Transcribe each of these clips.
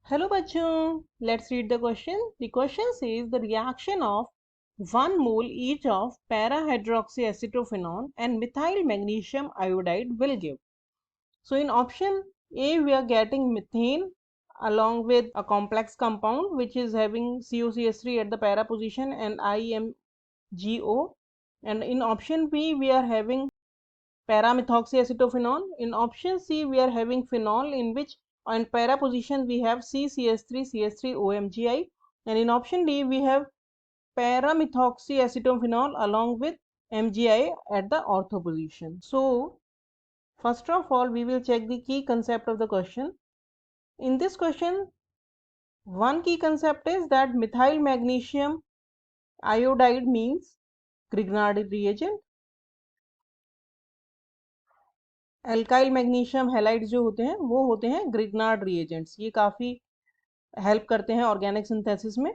Hello bachon, let's read the question. The question says the reaction of 1 mole each of para-hydroxyacetophenone and methyl magnesium iodide will give. So in option A we are getting methane along with a complex compound which is having COCH3 at the para position and IMGO, and in option B we are having para-methoxyacetophenone. In option C we are having phenol in which on para position we have CCH3 CH3 OMGI, and in option D we have para-methoxyacetophenol along with MgI at the ortho position. So first of all we will check the key concept of the question. In this question, one key concept is that methyl magnesium iodide means Grignard reagent. Alkyl magnesium halide जो होते हैं वो होते हैं Grignard reagents. ये काफ़ी help करते हैं ऑर्गेनिक सिंथेसिस में।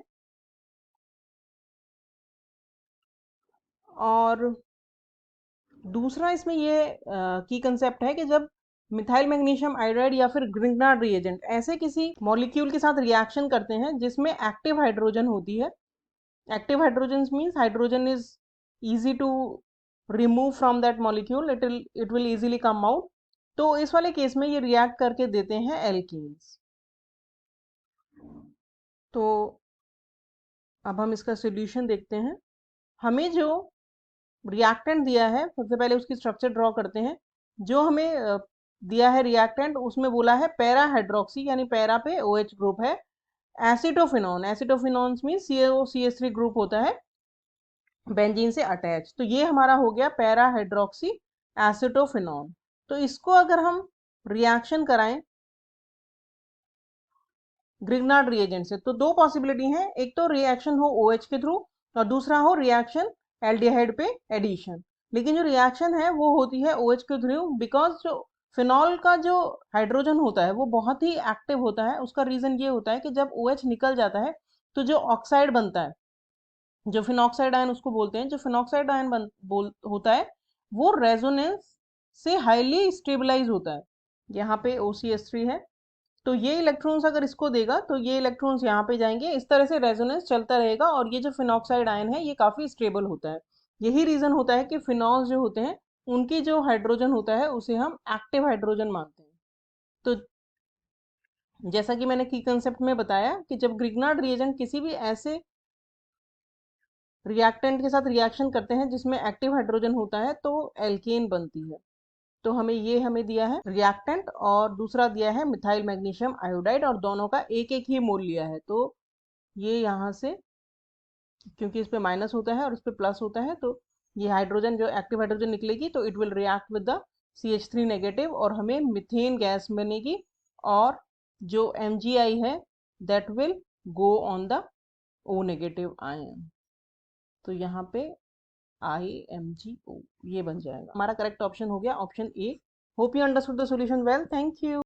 और दूसरा इसमें ये की कंसेप्ट है कि जब मिथाइल मैग्नीशियम आयोडाइड या फिर ग्रिग्नार्ड रिएजेंट ऐसे किसी मॉलिक्यूल के साथ रिएक्शन करते हैं जिसमें एक्टिव हाइड्रोजन होती है, active hydrogen means hydrogen is easy to remove from that molecule, it will easily come out, तो इस वाले केस में ये रिएक्ट करके देते हैं एल्कीन्स। तो अब हम इसका सॉल्यूशन देखते हैं। हमें जो रिएक्टेंट दिया है सबसे पहले उसकी स्ट्रक्चर ड्रॉ करते हैं। जो हमें दिया है रिएक्टेंट उसमें बोला है पैरा हाइड्रोक्सी, यानी पैरा पे OH ग्रुप है। Acetophenone, acetophenone mean CaOCH3 group होता है बेंजीन से अटैच, तो ये हमारा हो गया पैरा हाइड्रोक्सी एसिटोफिनॉन। तो इसको अगर हम रिएक्शन कराएं ग्रिग्नार्ड रिएजेंट से तो दो पॉसिबिलिटी हैं, एक तो रिएक्शन हो OH के थ्रू और दूसरा हो रिएक्शन एल्डिहाइड पे एडिशन। लेकिन जो रिएक्शन है वो होती है OH के थ्रू, बिकॉज जो फिनॉल का जो हाइड्रोजन होता है वो बहुत ही एक्टिव होता है। उसका रीजन ये होता है कि जब OH निकल जाता है तो जो ऑक्साइड बनता है, जो फिनॉक्साइड आयन उसको बोलते हैं, जो फिनॉक्साइड आयन होता है वो रेजोनेंस से हाईली स्टेबलाइज होता है। यहाँ पे OCH3 है तो ये इलेक्ट्रॉन्स अगर इसको देगा तो ये इलेक्ट्रॉन्स यहाँ पे जाएंगे, इस तरह से रेजोनेंस चलता रहेगा और ये जो फिनॉक्साइड आयन है ये काफी स्टेबल होता है। यही रीजन होता है कि फिनॉल्स जो होते हैं उनकी जो हाइड्रोजन होता है उसे हम एक्टिव हाइड्रोजन मानते हैं। तो जैसा कि मैंने की कंसेप्ट में बताया कि जब ग्रिग्नार्ड रिएजेंट किसी भी ऐसे रिएक्टेंट के साथ रिएक्शन करते हैं जिसमें एक्टिव हाइड्रोजन होता है तो एल्केन बनती है। तो हमें दिया है रिएक्टेंट और दूसरा दिया है मिथाइल मैग्नीशियम आयोडाइड और दोनों का एक एक ही मोल लिया है। तो ये यहाँ से क्योंकि इस पे माइनस होता है और इस पे प्लस होता है तो ये हाइड्रोजन जो एक्टिव हाइड्रोजन निकलेगी तो it will react with the CH3 negative और हमें मिथेन गैस बनेगी, और जो MgI है that will go on the O negative ion. तो यहाँ पे IMGO ये बन जाएगा। हमारा करेक्ट ऑप्शन हो गया option A. Hope you understood the solution well, thank you.